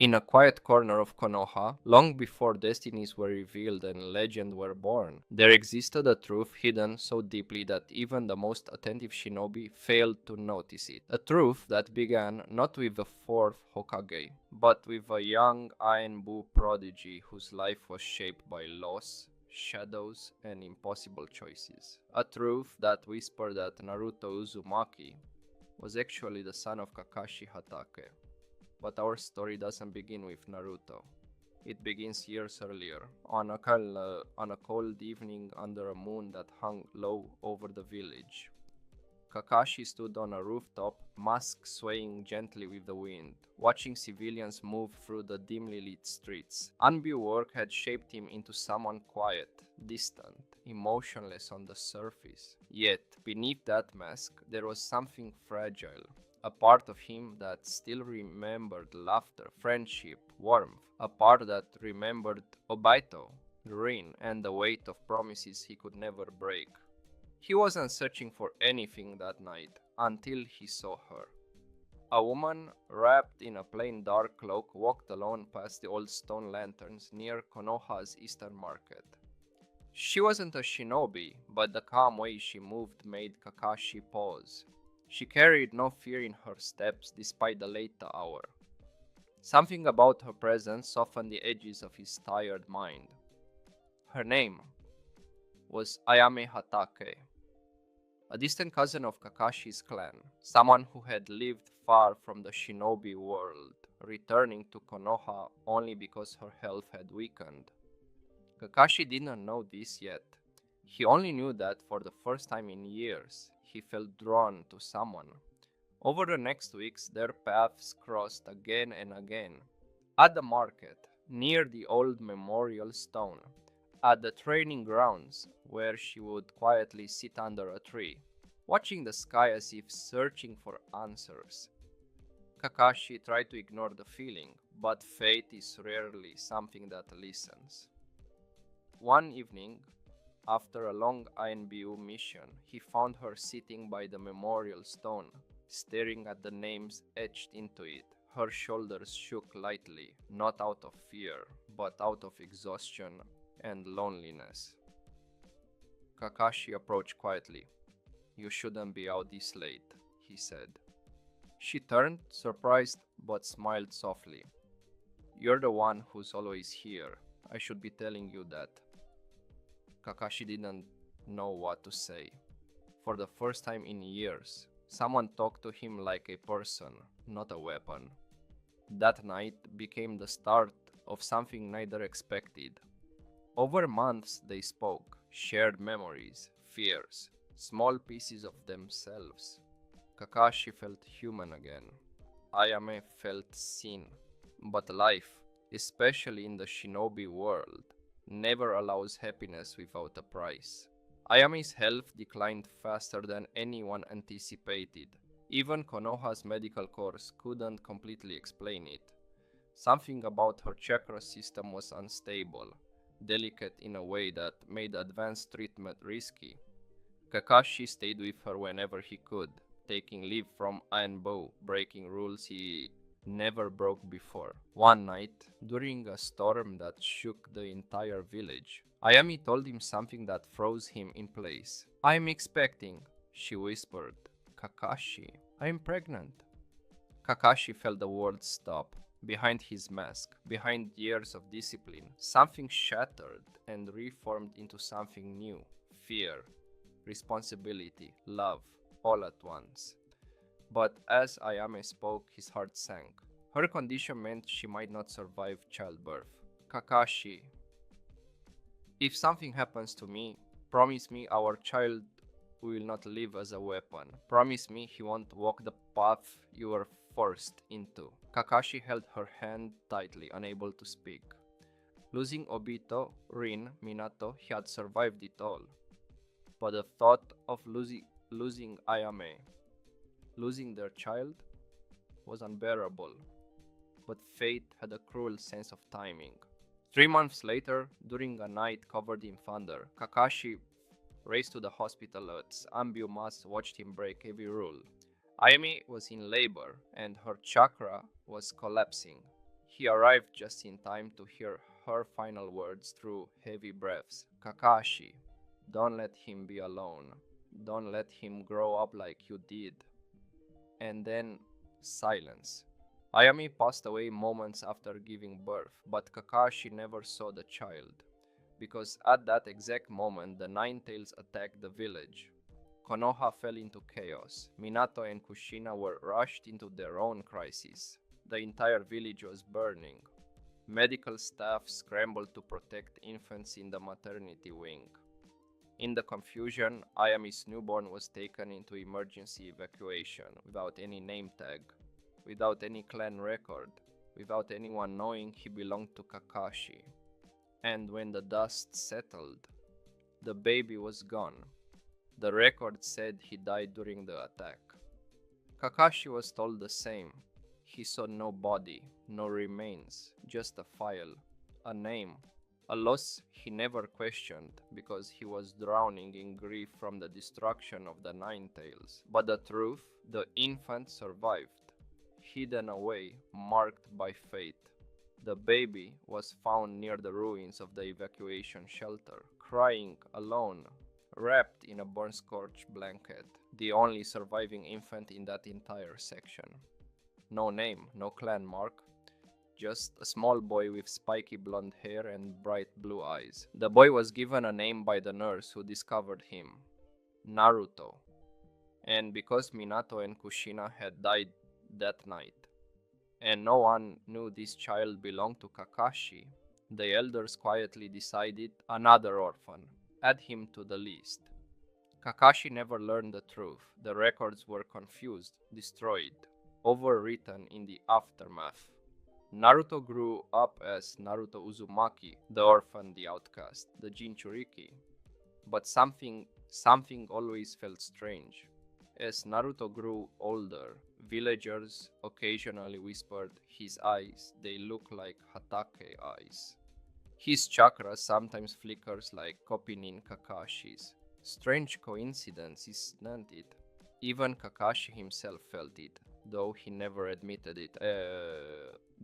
In a quiet corner of Konoha, long before destinies were revealed and legends were born, there existed a truth hidden so deeply that even the most attentive shinobi failed to notice it. A truth that began not with the fourth Hokage, but with a young Ainbu prodigy whose life was shaped by loss, shadows, and impossible choices. A truth that whispered that Naruto Uzumaki was actually the son of Kakashi Hatake. But our story doesn't begin with Naruto. It begins years earlier, on a cold evening under a moon that hung low over the village. Kakashi stood on a rooftop, mask swaying gently with the wind, watching civilians move through the dimly lit streets. Unbu work had shaped him into someone quiet, distant, emotionless on the surface. Yet, beneath that mask, there was something fragile, a part of him that still remembered laughter, friendship, warmth, a part that remembered Obito, Rin, and the weight of promises he could never break. He wasn't searching for anything that night until he saw her. A woman wrapped in a plain dark cloak walked alone past the old stone lanterns near Konoha's eastern market. She wasn't a shinobi, but the calm way she moved made Kakashi pause. She carried no fear in her steps despite the late hour. Something about her presence softened the edges of his tired mind. Her name was Ayame Hatake, a distant cousin of Kakashi's clan, someone who had lived far from the shinobi world, returning to Konoha only because her health had weakened. Kakashi didn't know this yet. He only knew that for the first time in years, he felt drawn to someone. Over the next weeks, their paths crossed again and again. At the market, near the old memorial stone, at the training grounds, where she would quietly sit under a tree, watching the sky as if searching for answers. Kakashi tried to ignore the feeling, but fate is rarely something that listens. One evening, after a long INBU mission, he found her sitting by the memorial stone, staring at the names etched into it. Her shoulders shook lightly, not out of fear, but out of exhaustion and loneliness. Kakashi approached quietly. "You shouldn't be out this late," he said. She turned, surprised, but smiled softly. "You're the one who's always here. I should be telling you that." Kakashi didn't know what to say. For the first time in years, someone talked to him like a person, not a weapon. That night became the start of something neither expected. Over months they spoke, shared memories, fears, small pieces of themselves. Kakashi felt human again. Ayame felt seen. But life, especially in the shinobi world, never allows happiness without a price. Ayame's health declined faster than anyone anticipated. Even Konoha's medical course couldn't completely explain it. Something about her chakra system was unstable, delicate in a way that made advanced treatment risky. Kakashi stayed with her whenever he could, taking leave from Ainbo, breaking rules he never broke before. One night, during a storm that shook the entire village, Ayami told him something that froze him in place. "I'm expecting," she whispered. "Kakashi, I'm pregnant." Kakashi felt the world stop. Behind his mask, behind years of discipline, something shattered and reformed into something new. Fear, responsibility, love, all at once. But as Ayame spoke, his heart sank. Her condition meant she might not survive childbirth. "Kakashi, if something happens to me, promise me our child will not live as a weapon. Promise me he won't walk the path you were forced into." Kakashi held her hand tightly, unable to speak. Losing Obito, Rin, Minato, he had survived it all. But the thought of losing Ayame, losing their child, was unbearable. But fate had a cruel sense of timing. 3 months later, during a night covered in thunder, Kakashi raced to the hospital as Ambiumas watched him break every rule. Ayami was in labor, and her chakra was collapsing. He arrived just in time to hear her final words through heavy breaths. Kakashi, don't let him be alone. Don't let him grow up like you did. And then silence. Ayami passed away moments after giving birth, but Kakashi never saw the child, because at that exact moment the Nine Tails attacked the village. Konoha fell into chaos. Minato and Kushina were rushed into their own crisis. The entire village was burning. Medical staff scrambled to protect infants in the maternity wing. In the confusion, Ayami's newborn was taken into emergency evacuation without any name tag, without any clan record, without anyone knowing he belonged to Kakashi. And when the dust settled, the baby was gone. The record said he died during the attack. Kakashi was told the same. He saw no body, no remains, just a file, a name, a loss he never questioned because he was drowning in grief from the destruction of the Nine Tails. But the truth, the infant survived, hidden away, marked by fate. The baby was found near the ruins of the evacuation shelter, crying alone, wrapped in a burn-scorched blanket, the only surviving infant in that entire section. No name, no clan mark, just a small boy with spiky blonde hair and bright blue eyes. The boy was given a name by the nurse who discovered him, Naruto. And because Minato and Kushina had died that night, and no one knew this child belonged to Kakashi, the elders quietly decided another orphan, add him to the list. Kakashi never learned the truth. The records were confused, destroyed, overwritten in the aftermath. Naruto grew up as Naruto Uzumaki, the orphan, the outcast, the Jinchuriki. But something always felt strange. As Naruto grew older, villagers occasionally whispered his eyes, they look like Hatake eyes. His chakra sometimes flickers like Kopinin Kakashi's. Strange coincidence, isn't it? Even Kakashi himself felt it, though he never admitted it.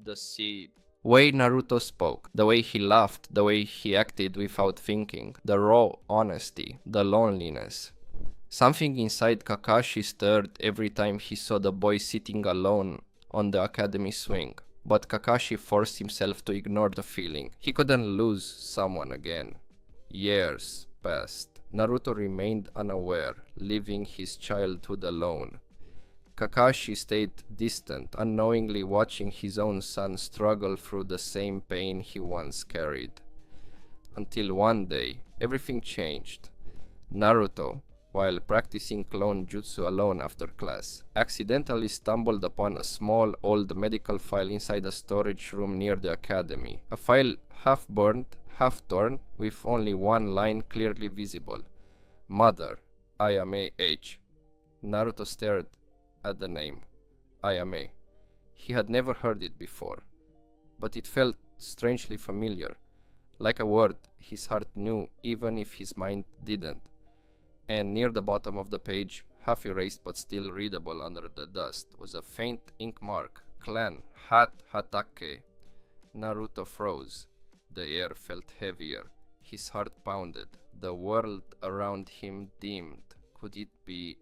The way Naruto spoke, the way he laughed, the way he acted without thinking, the raw honesty, the loneliness. Something inside Kakashi stirred every time he saw the boy sitting alone on the academy swing. But Kakashi forced himself to ignore the feeling. He couldn't lose someone again. Years passed. Naruto remained unaware, living his childhood alone. Kakashi stayed distant, unknowingly watching his own son struggle through the same pain he once carried. Until one day, everything changed. Naruto, while practicing clone jutsu alone after class, accidentally stumbled upon a small old medical file inside a storage room near the academy. A file half burned, half torn, with only one line clearly visible. Mother, Ayame H. Naruto stared at the name, Ayame. He had never heard it before, but it felt strangely familiar, like a word his heart knew even if his mind didn't. And near the bottom of the page, half erased but still readable under the dust, was a faint ink mark, Clan Hatake. Naruto froze. The air felt heavier. His heart pounded. The world around him dimmed. Could it be?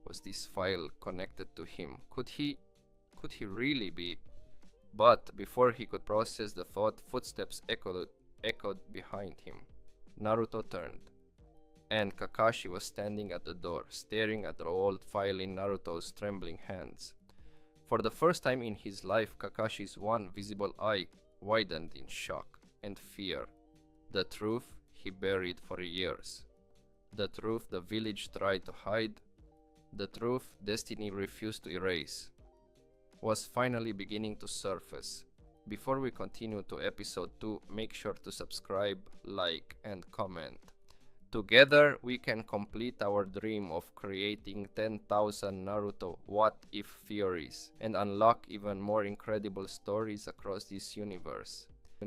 Was this file connected to him? Could he really be? But before he could process the thought, footsteps echoed behind him. Naruto turned, and Kakashi was standing at the door, staring at the old file in Naruto's trembling hands. For the first time in his life, Kakashi's one visible eye widened in shock and fear. The truth he buried for years. The truth the village tried to hide. The truth destiny refused to erase. Was finally beginning to surface. Before we continue to episode 2, make sure to subscribe, like, and comment. Together, we can complete our dream of creating 10,000 Naruto What-If theories and unlock even more incredible stories across this universe.